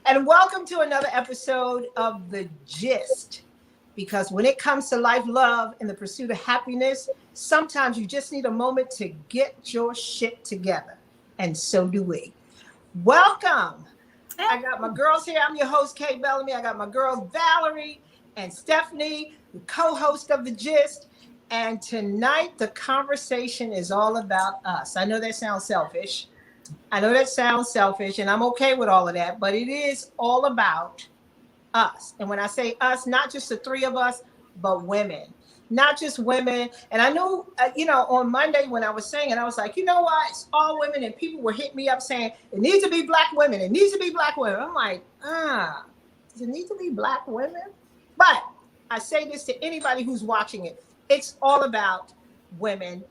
And welcome to another episode of the GYST. Because when it comes to life, love, and the pursuit of happiness, sometimes you just need a moment to get your shit together. And so do we. Welcome. I got my girls here. I'm your host, Kay Bellamy. I got my girls, Valerie and Stephanie, the co-host of the GYST. And tonight, the conversation is all about us. I know that sounds selfish. And I'm okay with all of that, but it is all about us. And when I say us, not just the three of us, but women, not just women. And I know, on Monday when I was saying it, I was like, you know what? It's all women. And people were hitting me up saying, it needs to be black women. It needs to be black women. I'm like, does it need to be black women? But I say this to anybody who's watching it. It's all about women.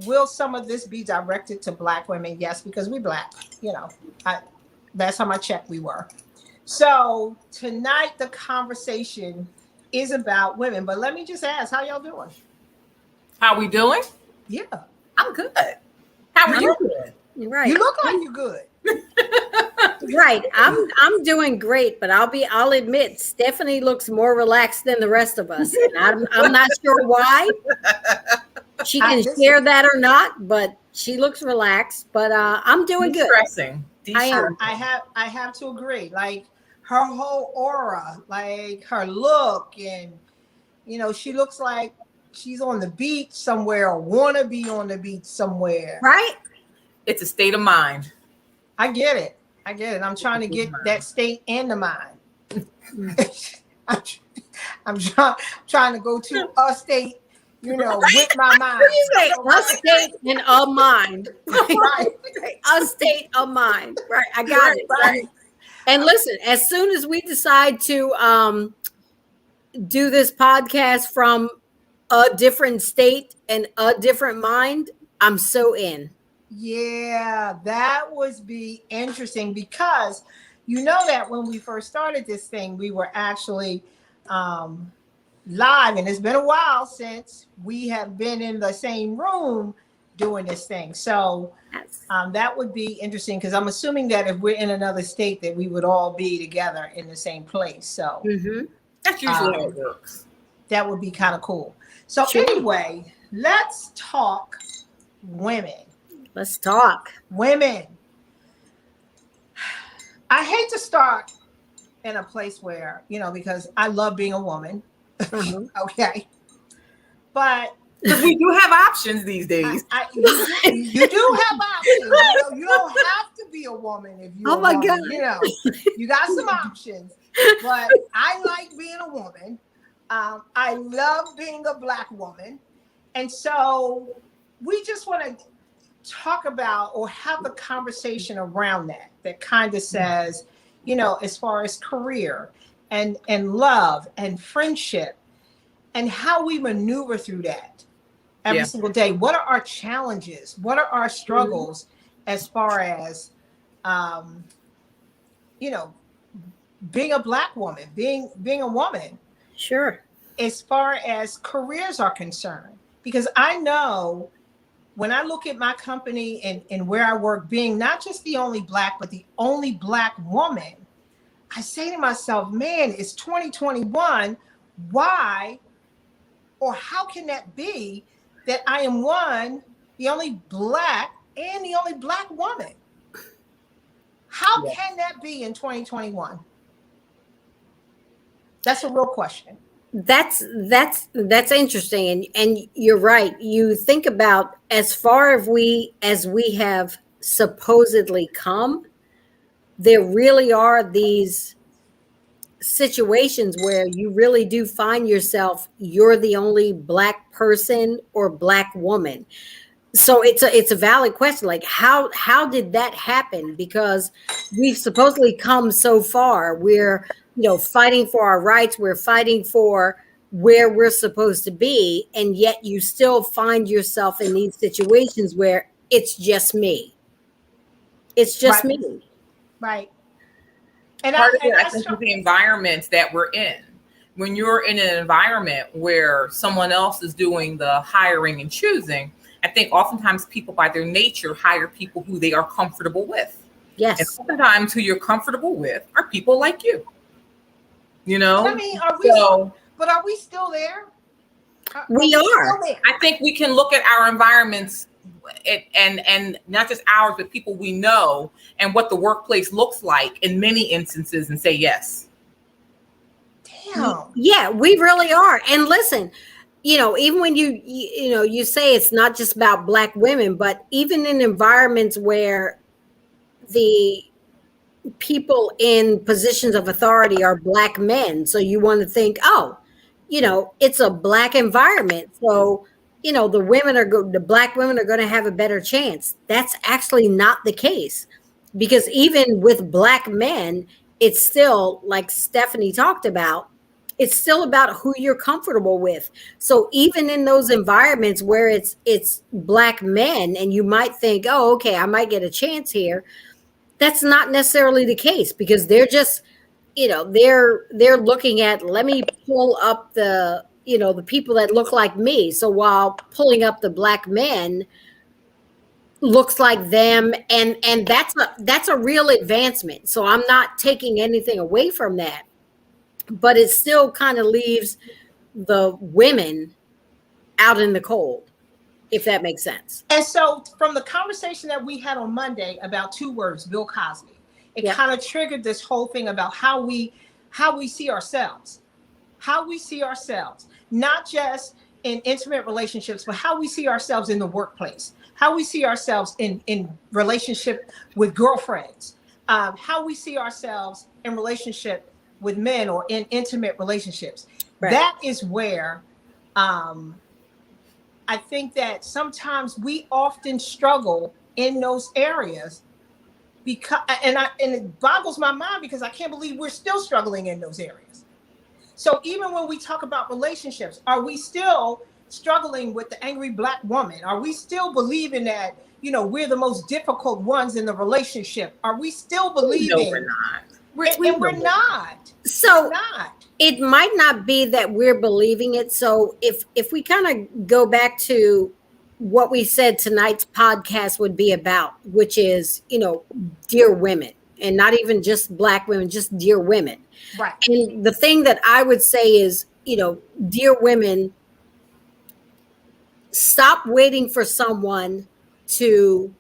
Will some of this be directed to black women? Yes, because we black, that's how much check we were. So tonight the conversation is about women, but let me just ask, how y'all doing? How we doing? Yeah. I'm good. How are you doing? Right. You look like you're good. Right. I'm doing great, but I'll admit Stephanie looks more relaxed than the rest of us. And I'm not sure why. She can share that or not, but she looks relaxed. But I'm doing good. Stressing. I am. I have to agree. Like her whole aura, like her look, and she looks like she's on the beach somewhere or wanna be on the beach somewhere. Right? It's a state of mind. I get it. I'm trying to get that state in the mind. I'm trying to go to a state, with my mind. What do you say? A state and a mind. Right. A state of mind. Right. I got it. Right. And listen, as soon as we decide to do this podcast from a different state and a different mind, I'm so in. Yeah, that would be interesting because that when we first started this thing, we were actually live, and it's been a while since we have been in the same room doing this thing. So that would be interesting because I'm assuming that if we're in another state that we would all be together in the same place. So That's usually how it works. That would be kind of cool. So anyway, let's talk women. Let's talk women. I hate to start in a place where, because I love being a woman. Okay. But we do have options these days. You do have options. You don't have to be a woman if you're a woman. God. You got some options. But I like being a woman. I love being a black woman. And so we just want to talk about or have the conversation around that kind of says, as far as career and love and friendship and how we maneuver through that every single day. What are our challenges? What are our struggles as far as, being a black woman, being a woman? Sure. As far as careers are concerned, because I know when I look at my company and where I work, being not just the only black, but the only black woman, I say to myself, man, it's 2021. Why or how can that be that I am the only black and the only black woman? How can that be in 2021? That's a real question. That's interesting, and you're right. You think about as far as we have supposedly come, there really are these situations where you really do find yourself, you're the only black person or black woman. So it's a valid question. Like how did that happen? Because we've supposedly come so far. We're fighting for our rights. We're fighting for where we're supposed to be. And yet you still find yourself in these situations where it's just me. It's just me. Right. And part of it, I think, is the environments that we're in. When you're in an environment where someone else is doing the hiring and choosing, I think oftentimes people by their nature hire people who they are comfortable with. Yes. And sometimes who you're comfortable with are people like you. I mean, are we still there? We are. I think we can look at our environments and not just ours, but people we know and what the workplace looks like in many instances and say yes. Damn. Yeah, we really are. And listen, even when you say it's not just about Black women, but even in environments where the people in positions of authority are Black men, so you want to think, it's a Black environment, so the Black women are going to have a better chance. That's actually not the case, because even with Black men, it's still, like Stephanie talked about, it's still about who you're comfortable with. So even in those environments where it's Black men and you might think, oh, okay, I might get a chance here, that's not necessarily the case, because they're just, they're looking at, let me pull up the people that look like me. So while pulling up the Black men looks like them, and that's a real advancement. So I'm not taking anything away from that, but it still kind of leaves the women out in the cold, if that makes sense. And so from the conversation that we had on Monday about 2 words, Bill Cosby, it kind of triggered this whole thing about how we see ourselves, not just in intimate relationships, but how we see ourselves in the workplace, how we see ourselves in relationship with girlfriends, how we see ourselves in relationship with men or in intimate relationships. Right. That is where I think that sometimes we often struggle in those areas, because and it boggles my mind, because I can't believe we're still struggling in those areas. So even when we talk about relationships, are we still struggling with the angry Black woman? Are we still believing that, we're the most difficult ones in the relationship? Are we still believing? No, we're not. We're not. So we're not. It might not be that we're believing it. So if we kind of go back to what we said tonight's podcast would be about, which is, dear women, and not even just Black women, just dear women. Right. And the thing that I would say is, dear women, stop waiting for someone to,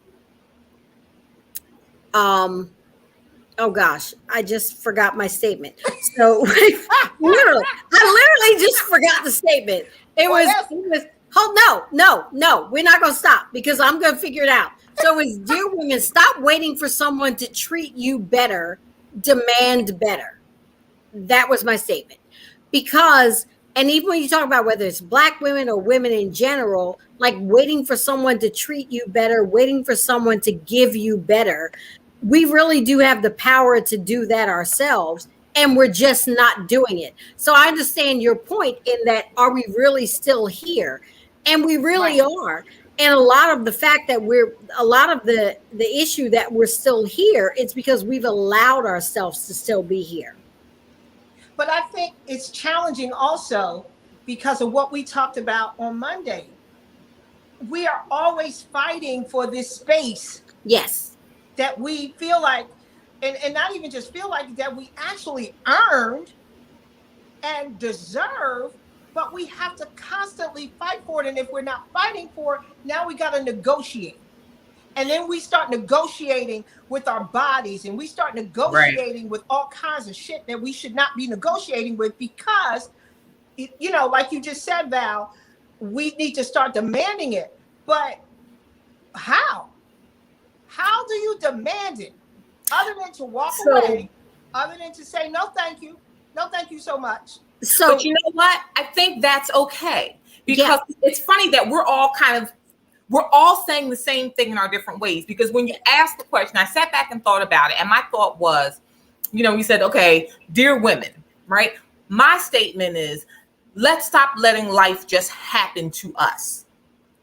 oh gosh, I just forgot my statement. So I literally just forgot the statement. It was, oh no, we're not going to stop, because I'm going to figure it out. So it's, dear women, stop waiting for someone to treat you better, demand better. That was my statement. Because, and even when you talk about whether it's Black women or women in general, like waiting for someone to treat you better, waiting for someone to give you better, we really do have the power to do that ourselves, and we're just not doing it. So I understand your point in that, are we really still here? And we really are. And a lot of the fact that the issue that we're still here, it's because we've allowed ourselves to still be here. But I think it's challenging also because of what we talked about on Monday. We are always fighting for this space. Yes. That we feel like, and not even just feel like, that we actually earned and deserve, but we have to constantly fight for it. And if we're not fighting for it, now we got to negotiate. And then we start negotiating with our bodies, and we start negotiating with all kinds of shit that we should not be negotiating with, because, like you just said, Val, we need to start demanding it. But how? How do you demand it? Other than to walk away, other than to say, no, thank you. No, thank you so much. So, but you know what? I think that's okay, because it's funny that we're all saying the same thing in our different ways. Because when you ask the question, I sat back and thought about it. And my thought was, you said, okay, dear women, right? My statement is, let's stop letting life just happen to us.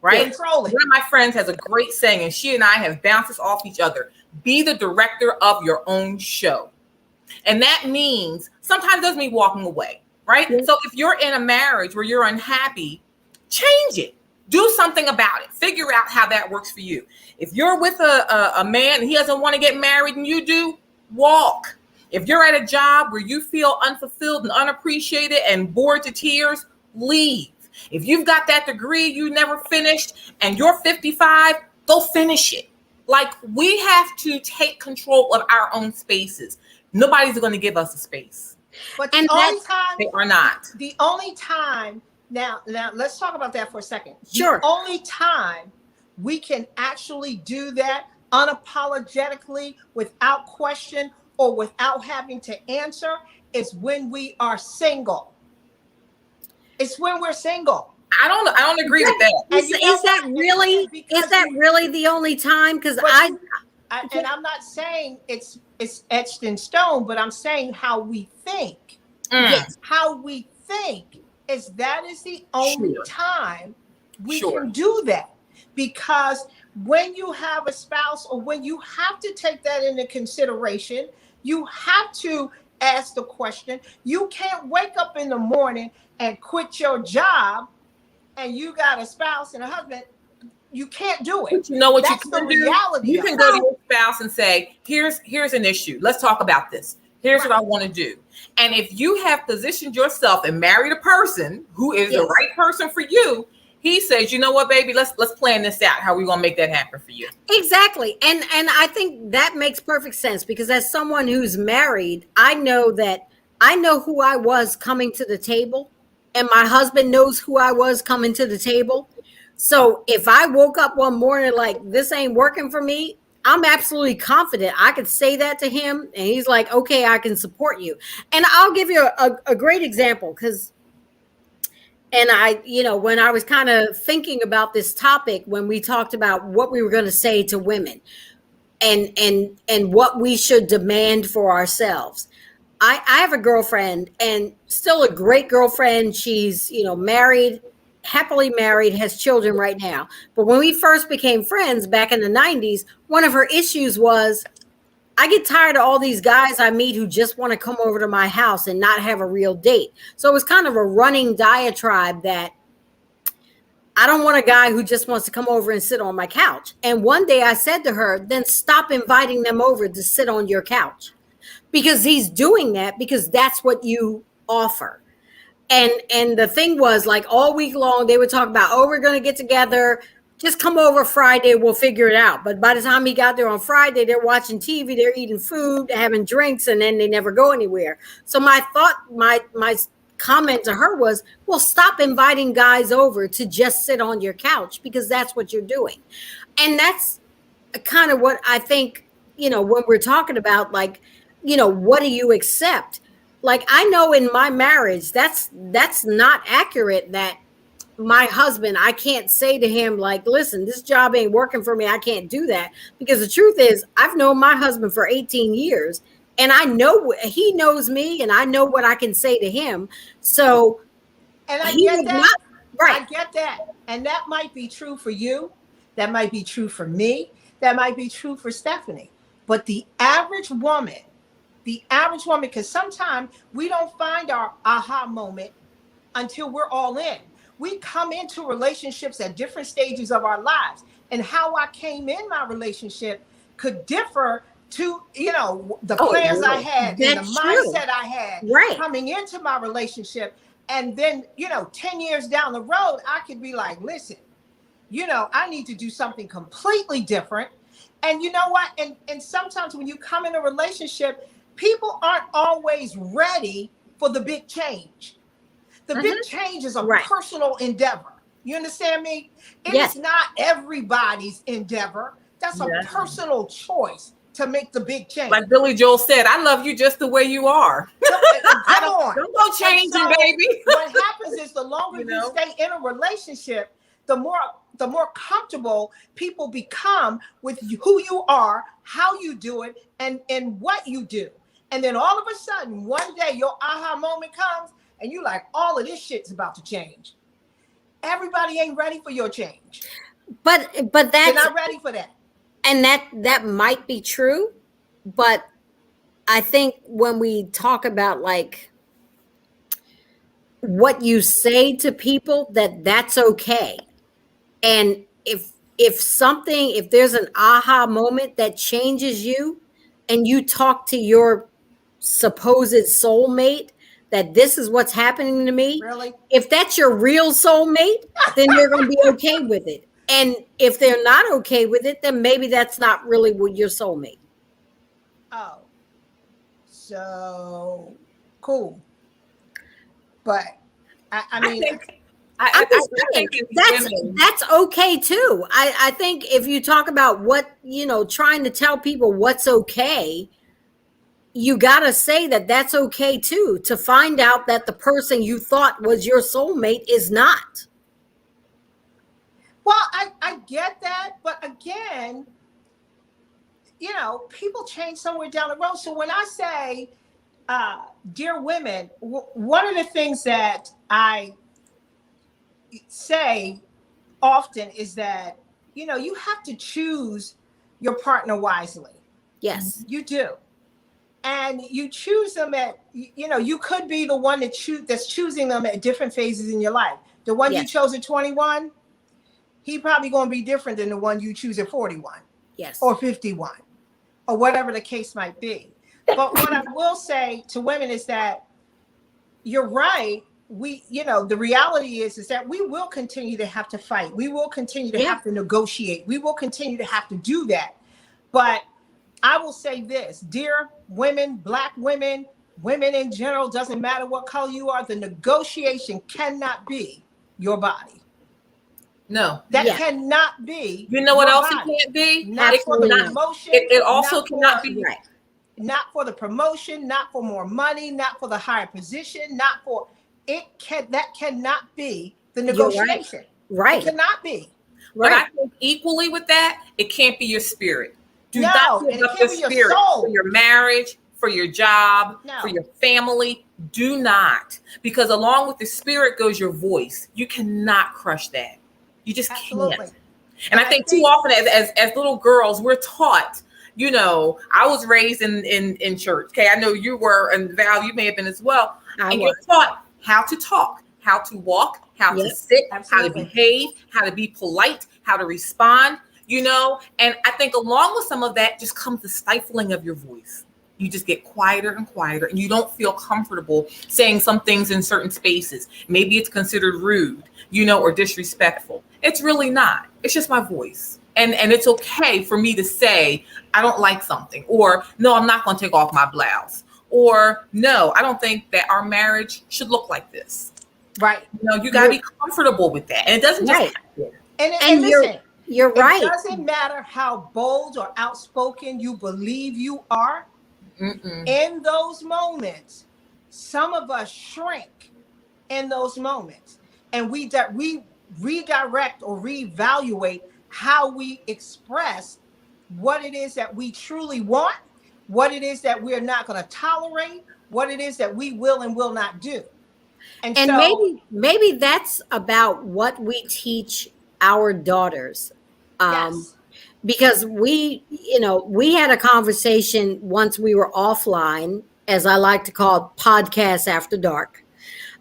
Right? One of my friends has a great saying, and she and I have bounced this off each other. Be the director of your own show. And that means sometimes doesn't mean walking away, right? So if you're in a marriage where you're unhappy, change it. Do something about it. Figure out how that works for you. If you're with a man and he doesn't want to get married and you do, walk. If you're at a job where you feel unfulfilled and unappreciated and bored to tears, leave. If you've got that degree you never finished and you're 55, go finish it. Like, we have to take control of our own spaces. Nobody's going to give us a space. But the only time they are not. The only time now let's talk about that for a second. Sure. The only time we can actually do that unapologetically, without question or without having to answer, is when we are single. It's when we're single. I don't agree with that. Is that really the only time? Because I'm not saying it's etched in stone, but I'm saying how we think. Yes. How we think is the only time we can do that. Because when you have a spouse, or when you have to take that into consideration, you have to ask the question. You can't wake up in the morning and quit your job and you got a spouse and a husband. You can't do it. But you know what? That's you can the do? reality. You can go to your spouse and say, here's an issue. Let's talk about this. Here's what I want to do. And if you have positioned yourself and married a person who is the right person for you, he says, you know what, baby, let's plan this out. How are we going to make that happen for you? Exactly. And I think that makes perfect sense, because as someone who's married, I know who I was coming to the table, and my husband knows who I was coming to the table. So if I woke up one morning like, this ain't working for me, I'm absolutely confident I could say that to him, and he's like, okay, I can support you. And I'll give you a great example, because when I was kind of thinking about this topic, when we talked about what we were going to say to women and what we should demand for ourselves. I have a girlfriend, and still a great girlfriend. She's, married, happily married, has children right now. But when we first became friends back in the 90s, one of her issues was, I get tired of all these guys I meet who just want to come over to my house and not have a real date. So it was kind of a running diatribe that I don't want a guy who just wants to come over and sit on my couch. And one day I said to her, then stop inviting them over to sit on your couch, because he's doing that because that's what you offer. And the thing was, like, all week long, they would talk about, oh, we're going to get together. Just come over Friday. We'll figure it out. But by the time he got there on Friday, they're watching TV, they're eating food, having drinks, and then they never go anywhere. So my comment to her was, well, stop inviting guys over to just sit on your couch, because that's what you're doing. And that's kind of what I think, when we're talking about, like, what do you accept? Like, I know in my marriage, that's not accurate, that my husband, I can't say to him, like, listen, this job ain't working for me. I can't do that. Because the truth is, I've known my husband for 18 years, and I know he knows me, and I know what I can say to him. So, and I get that. Right. I get that. And that might be true for you. That might be true for me. That might be true for Stephanie. But the average woman, because sometimes we don't find our aha moment until we're all in. We come into relationships at different stages of our lives, and how I came in my relationship could differ to, the plans I had, and the mindset I had coming into my relationship. And then, 10 years down the road, I could be like, listen, I need to do something completely different. And you know what? And sometimes when you come in a relationship, people aren't always ready for the big change. The big change is a personal endeavor. You understand me? It is not everybody's endeavor. That's a personal choice to make the big change. Like Billy Joel said, I love you just the way you are. Come on. Don't go changing, baby. What happens is, the longer you stay in a relationship, the more comfortable people become with who you are, how you do it, and what you do. And then all of a sudden, one day your aha moment comes, and you're like, all of this shit's about to change. Everybody ain't ready for your change. But that's, they're not ready for that. And that might be true. But I think when we talk about, like, what you say to people, that's okay. And if there's an aha moment that changes you, and you talk to your supposed soulmate that this is what's happening to me, Really? if that's your real soulmate, then they're going to be okay with it. And if they're not okay with it, then maybe that's not really your soulmate. Oh, so cool. But I mean, I'm just saying, that's okay too. I think if you talk about what, trying to tell people what's okay, you got to say that that's okay too, to find out that the person you thought was your soulmate is not. well, I get that, but again, people change somewhere down the road. So when I say, dear women, one of the things that I say often is that, you have to choose your partner wisely. Yes. You do. And you choose them at, you could be the one that's choosing them at different phases in your life. The one you chose at 21, he probably going to be different than the one you choose at 41. Yes. Or 51, or whatever the case might be. But what I will say to women is that you're right. The reality is that we will continue to have to fight. We will continue to have to negotiate. We will continue to have to do that. But I will say this, dear women, Black women, women in general, doesn't matter what color you are, the negotiation cannot be your body. No. That cannot be. You know what else it can't be? Not for the promotion. It also cannot be. Right. Not for the promotion, not for more money, not for the higher position, not for that cannot be the negotiation. Right. It cannot be. But I think equally with that, it can't be your spirit. Do No, not and give it up can't your be your spirit soul. for your marriage, for your job, No. for your family. Do not. Because along with the spirit goes your voice. You cannot crush that. You just can't. And I think too often as little girls, we're taught, I was raised in church. Okay, I know you were, and Val, you may have been as well. And you're taught how to talk, how to walk, how to sit, how to behave, how to be polite, how to respond, And I think along with some of that just comes the stifling of your voice. You just get quieter and quieter, and you don't feel comfortable saying some things in certain spaces. Maybe it's considered rude, or disrespectful. It's really not. It's just my voice. And it's okay for me to say, I don't like something, or no, I'm not going to take off my blouse, or no, I don't think that our marriage should look like this. Right. You got to be comfortable with that. And it doesn't just happen. And listen, you're right. It doesn't matter how bold or outspoken you believe you are. In those moments, some of us shrink in those moments, and we redirect or reevaluate how we express what it is that we truly want, what it is that we're not going to tolerate, what it is that we will and will not do. And so, maybe that's about what we teach our daughters. Because we had a conversation once we were offline, as I like to call it, podcasts after dark.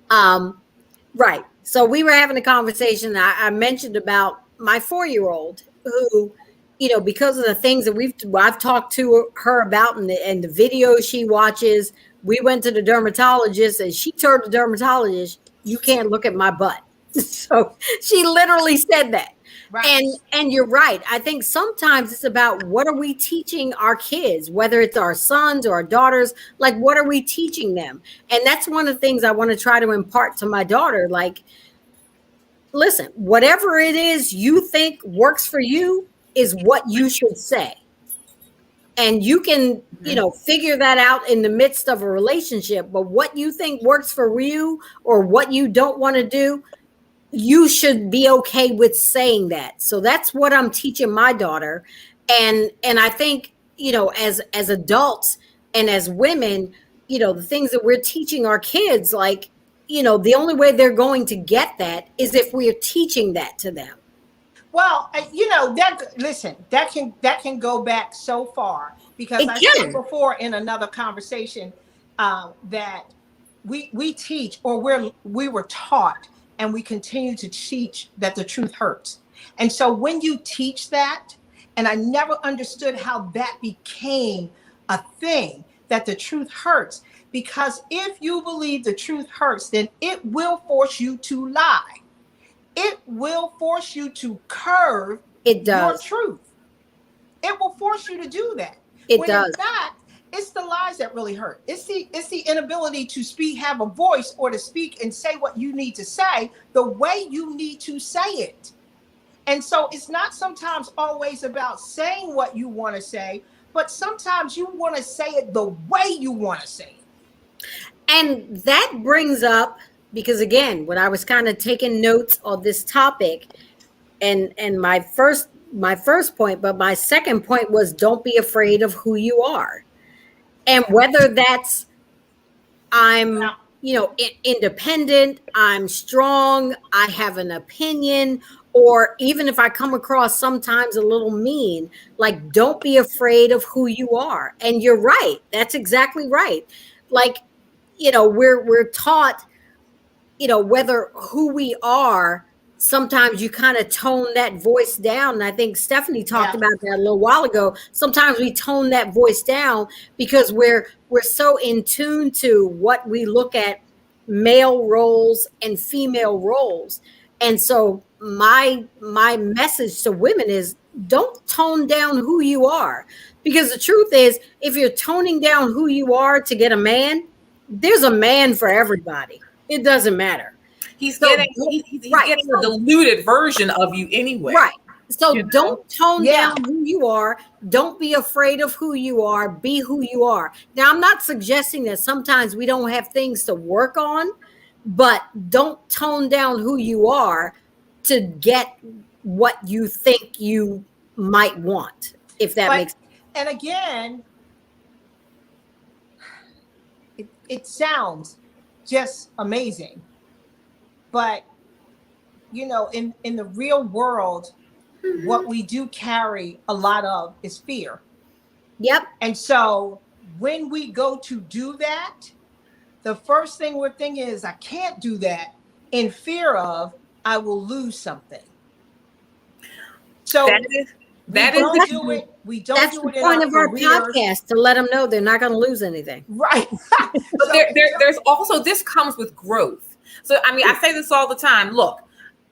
Right. So we were having a conversation. I mentioned about my 4-year-old who, because of the things that I've talked to her about and the videos she watches, we went to the dermatologist and she told the dermatologist, "You can't look at my butt." So she literally said that. Right. And you're right. I think sometimes it's about what are we teaching our kids, whether it's our sons or our daughters, like what are we teaching them? And that's one of the things I want to try to impart to my daughter. Like, listen, whatever it is you think works for you is what you should say. And you can, figure that out in the midst of a relationship. But what you think works for you or what you don't want to do, you should be okay with saying that. So that's what I'm teaching my daughter. And I think, as adults and as women, the things that we're teaching our kids, like, the only way they're going to get that is if we're teaching that to them. Well, that can go back so far, because I said before in another conversation that we teach, or we were taught, and we continue to teach that the truth hurts. And so when you teach that, and I never understood how that became a thing, that the truth hurts. Because if you believe the truth hurts, then it will force you to lie. It will force you to curve your truth. It will force you to do that. It does. In fact, it's the lies that really hurt. It's the inability to speak, have a voice, or to speak and say what you need to say the way you need to say it. And so it's not sometimes always about saying what you want to say, but sometimes you want to say it the way you want to say it. And that brings up, because again, when I was kind of taking notes on this topic, and my first point, but my second point was, don't be afraid of who you are. And whether that's I'm, independent, I'm strong, I have an opinion, or even if I come across sometimes a little mean, like, don't be afraid of who you are. And you're right. That's exactly right. Like, we're taught, whether who we are, sometimes you kind of tone that voice down. And I think Stephanie talked about that a little while ago. Sometimes we tone that voice down because we're so in tune to what we look at, male roles and female roles. And so my message to women is, don't tone down who you are. Because the truth is, if you're toning down who you are to get a man, there's a man for everybody. It doesn't matter. He's getting a diluted version of you anyway. Right. So don't tone down who you are. Don't be afraid of who you are. Be who you are. Now, I'm not suggesting that sometimes we don't have things to work on, but don't tone down who you are to get what you think you might want, if that makes sense. And again, it sounds just amazing. But, in the real world, what we do carry a lot of is fear. Yep. And so when we go to do that, the first thing we're thinking is, I can't do that, in fear of I will lose something. So that's the point of our podcast, to let them know they're not going to lose anything. Right. But there's also, this comes with growth. So, I say this all the time. Look,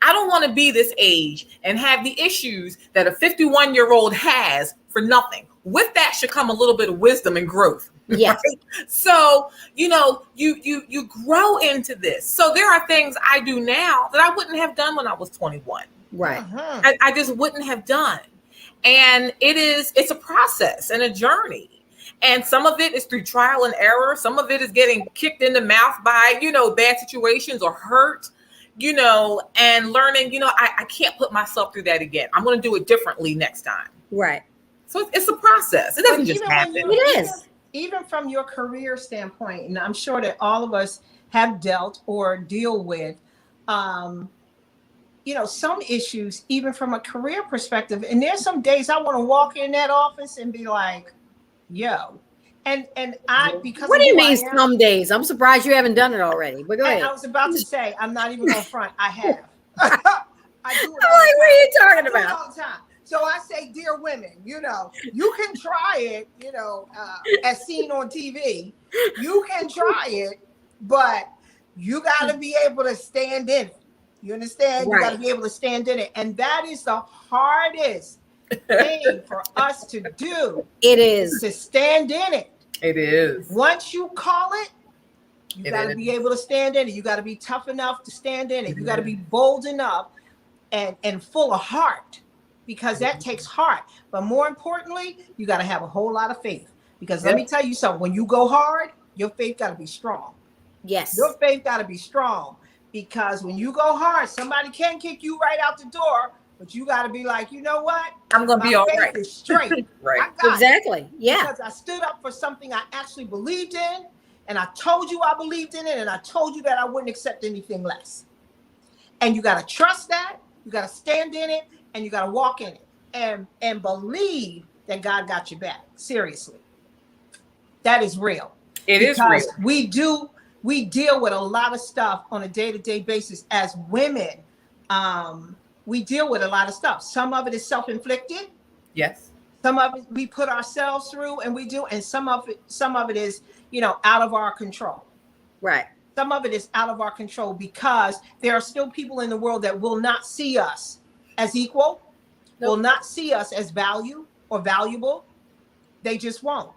I don't want to be this age and have the issues that a 51-year-old has for nothing. With that should come a little bit of wisdom and growth. Yes. Right? So, you grow into this. So there are things I do now that I wouldn't have done when I was 21. Right. Uh-huh. I just wouldn't have done. And it's a process and a journey. And some of it is through trial and error. Some of it is getting kicked in the mouth by, bad situations or hurt, and learning, I can't put myself through that again. I'm going to do it differently next time. Right. So it's a process. It doesn't just happen. It is. Even from your career standpoint, and I'm sure that all of us have dealt or deal with, some issues, even from a career perspective. And there's some days I want to walk in that office and be like, yo. And I, because what do you mean some days? I'm surprised you haven't done it already. But go ahead. I was about to say, I'm not even going to front. I have. I do it. What are you talking about? All the time. So I say, dear women, you can try it, as seen on TV. You can try it, but you got to be able to stand in it. You understand? Right. You got to be able to stand in it. And that is the hardest thing for us to do. It is. To stand in it. It is. Once you call it, you got to be able to stand in it. You got to be tough enough to stand in it. You got to be bold enough and full of heart, because that takes heart. But more importantly, you got to have a whole lot of faith, because let me tell you something. When you go hard, your faith got to be strong. Yes. Your faith got to be strong, because when you go hard, somebody can kick you right out the door, but you got to be like, you know what? I'm going to be all right. My faith is straight. Right. Exactly. Yeah. Because I stood up for something I actually believed in, and I told you I believed in it, and I told you that I wouldn't accept anything less. And you got to trust that. You got to stand in it, and you got to walk in it, and believe that God got your back. Seriously. That is real. It is real. We deal with a lot of stuff on a day-to-day basis as women, we deal with a lot of stuff. Some of it is self-inflicted. Yes. Some of it we put ourselves through and we do, and some of it is, out of our control. Right. Some of it is out of our control because there are still people in the world that will not see us as equal, will not see us as value or valuable. They just won't.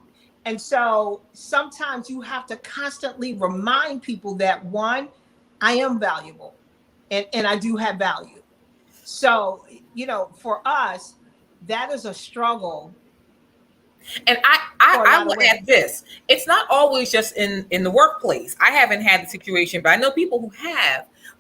And so sometimes you have to constantly remind people that, one, I am valuable and I do have value. So, for us, that is a struggle. And I will add this. It's not always just in the workplace. I haven't had the situation, but I know people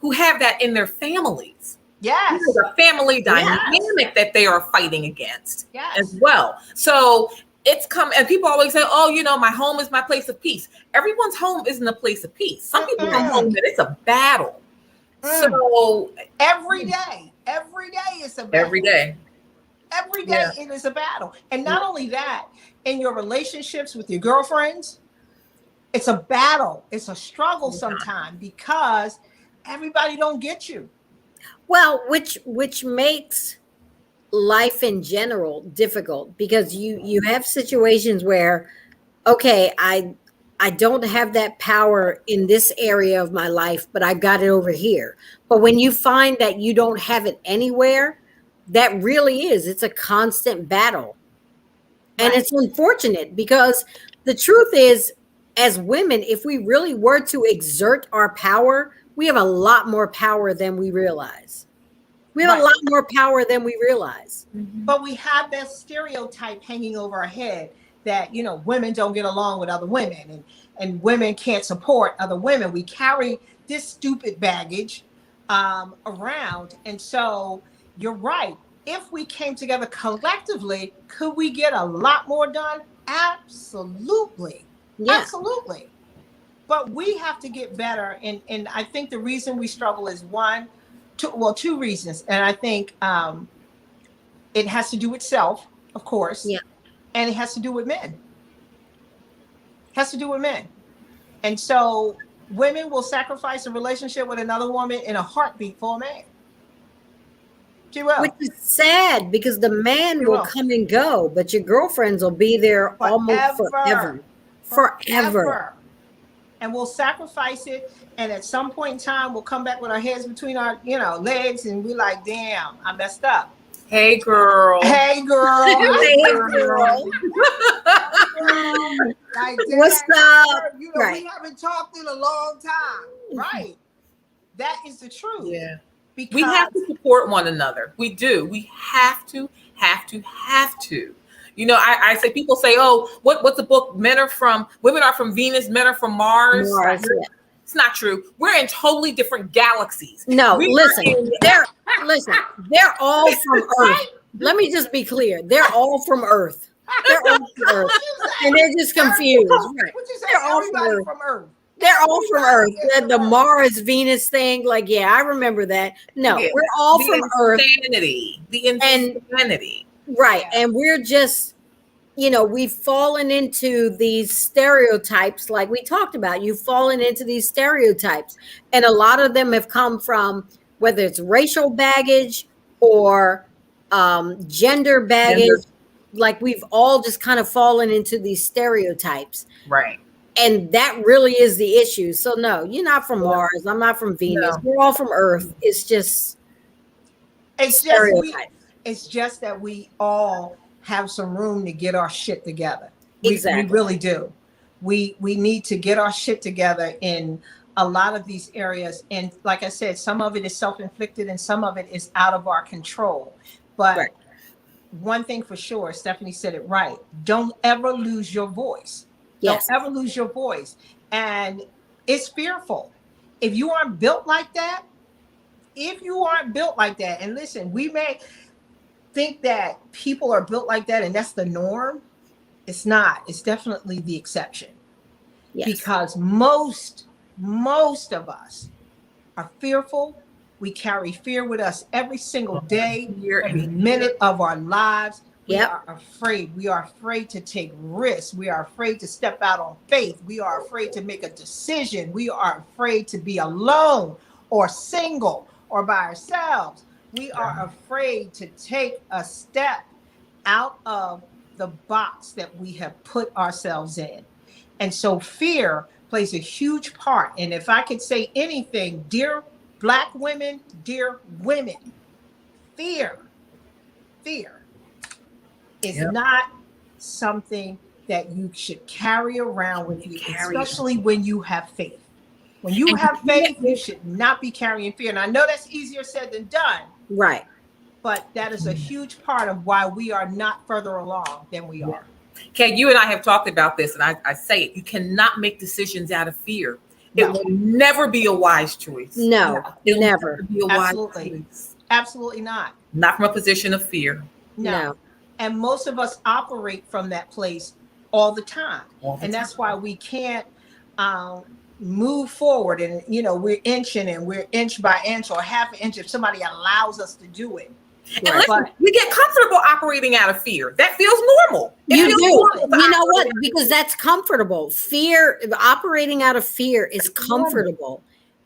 who have that in their families. Yes. The family dynamic that they are fighting against as well. So it's come, and people always say, oh, my home is my place of peace. Everyone's home isn't a place of peace. Some people come home that it's a battle. So every day is a battle. Every day it is a battle. And not only that, in your relationships with your girlfriends, it's a battle. It's a struggle sometimes because everybody don't get you. Well, which makes life in general difficult because you have situations where, okay, I don't have that power in this area of my life, but I got it over here. But when you find that you don't have it anywhere, that really it's a constant battle. And it's unfortunate because the truth is, as women, if we really were to exert our power, we have a lot more power than we realize. We have a lot more power than we realize. But we have that stereotype hanging over our head that, women don't get along with other women and women can't support other women. We carry this stupid baggage around. And so you're right. If we came together collectively, could we get a lot more done? Absolutely. Yeah. Absolutely. But we have to get better. And I think the reason we struggle is two reasons. And I think it has to do with self, of course. Yeah. And it has to do with men. And so women will sacrifice a relationship with another woman in a heartbeat for a man. She will. Which is sad because the man will come and go, but your girlfriends will be there almost forever. And we'll sacrifice it. And at some point in time, we'll come back with our heads between our, legs and be like, damn, I messed up. Hey, girl. Hey, girl. Like, what's up? We haven't talked in a long time. Right. That is the truth. Yeah. Because we have to support one another. We do. We have to. I say, people say, oh, what's the book? Women are from Venus, men are from Mars. Yeah. It's not true. We're in totally different galaxies. No, listen, they're all from Earth. Let me just be clear. They're all from Earth. They're all from Earth. And they're just confused. Right. They're all from Earth. They're all from Earth. The Mars Venus thing, I remember that. No, we're all from Earth. The insanity. Right. Yeah. And we're just, we've fallen into these stereotypes like we talked about. You've fallen into these stereotypes. And a lot of them have come from whether it's racial baggage or gender baggage. Like we've all just kind of fallen into these stereotypes. Right. And that really is the issue. So no, you're not from Mars. I'm not from Venus. No. We're all from Earth. It's just stereotypes. It's just that we all have some room to get our shit together. Exactly. We really do. We need to get our shit together in a lot of these areas. And like I said, some of it is self-inflicted and some of it is out of our control. But one thing for sure, Stephanie said it right. Don't ever lose your voice. Yes. Don't ever lose your voice. And it's fearful. If you aren't built like that, and listen, we may think that people are built like that and that's the norm. It's not. It's definitely the exception. Yes. Because most of us are fearful. We carry fear with us every single day, every minute of our lives. We are afraid. We are afraid to take risks. We are afraid to step out on faith. We are afraid to make a decision. We are afraid to be alone or single or by ourselves. we are afraid to take a step out of the box that we have put ourselves in. And so fear plays a huge part. And if I could say anything, dear Black women, dear women, fear is not something that you should carry around with you, especially when you have faith. When you have faith, you should not be carrying fear. And I know that's easier said than done. Right. But that is a huge part of why we are not further along than we are. Kay, you and I have talked about this, and I say it. You cannot make decisions out of fear. It will never be a wise choice. No, it never. Will be a wise choice. Absolutely not. Not from a position of fear. No. And most of us operate from that place all the time. That's why we can't move forward. And, you know, we're inching and we're inch by inch or half an inch if somebody allows us to do it. And listen, we get comfortable operating out of fear. That feels normal. You know what? Because that's comfortable. Fear, operating out of fear is comfortable.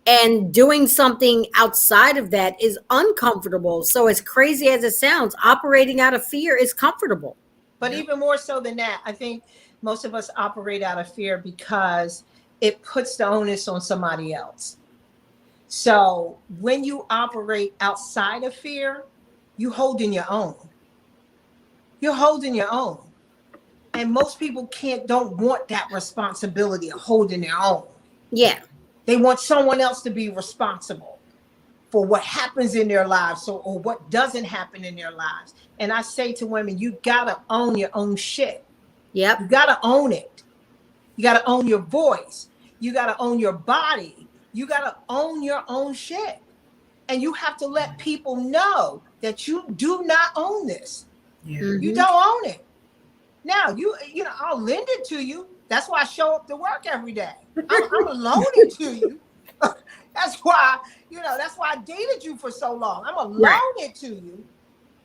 And doing something outside of that is uncomfortable. So as crazy as it sounds, operating out of fear is comfortable. But even more so than that, I think most of us operate out of fear because it puts the onus on somebody else. So when you operate outside of fear, you holding your own. You're holding your own. And most people don't want that responsibility of holding their own. Yeah. They want someone else to be responsible for what happens in their lives or what doesn't happen in their lives. And I say to women, you gotta own your own shit. Yep. You gotta own it. You gotta own your voice. You gotta own your body. You gotta own your own shit. And you have to let people know that you do not own this. Yeah. You don't own it. Now, you know, I'll lend it to you. That's why I show up to work every day. I'm gonna loan it to you. That's why I dated you for so long. I'm gonna loan it to you,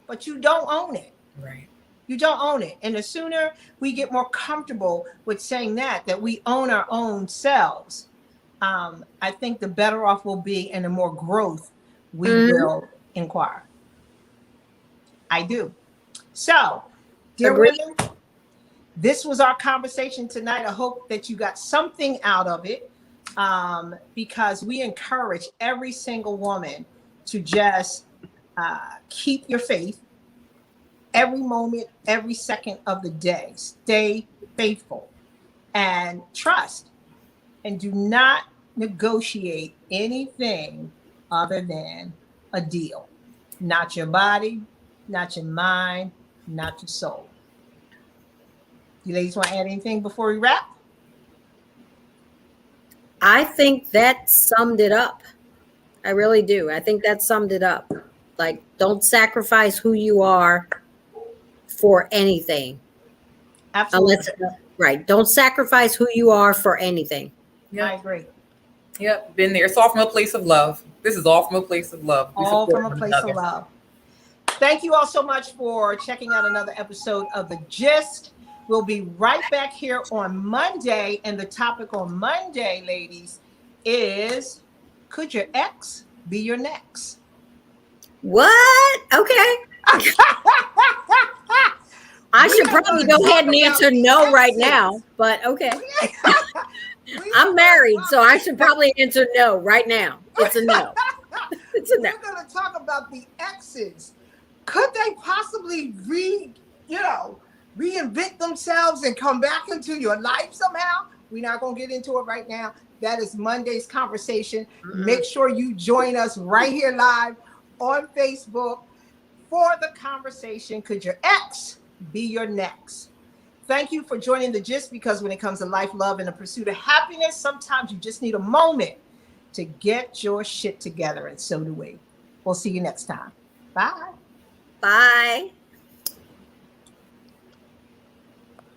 but you don't own it. Right. You don't own it. And the sooner we get more comfortable with saying that we own our own selves, I think the better off we'll be and the more growth we will inquire. I do. So, dear women, this was our conversation tonight. I hope that you got something out of it, because we encourage every single woman to just keep your faith every moment, every second of the day. Stay faithful and trust, and do not negotiate anything other than a deal. Not your body, not your mind, not your soul. You ladies want to add anything before we wrap? I think that summed it up. I really do. I think that summed it up. Like, don't sacrifice who you are for anything. Absolutely. Right. Don't sacrifice who you are for anything. Yeah, I agree. Yep. Been there. It's all from a place of love. This is all from a place of love. All from a place of love. Thank you all so much for checking out another episode of The GYST. We'll be right back here on Monday. And the topic on Monday, ladies, is, could your ex be your next? What? Okay. I should probably go ahead and answer no right now, but okay. I'm married, so I should probably answer no right now. It's a no. It's a no. We're going to talk about the exes. Could they possibly reinvent themselves and come back into your life somehow? We're not going to get into it right now. That is Monday's conversation. Make sure you join us right here live on Facebook for the conversation. Could your ex be your next? Thank you for joining The GYST, because when it comes to life, love, and the pursuit of happiness, sometimes you just need a moment to get your shit together, and so do we. We'll see you next time. Bye. Bye.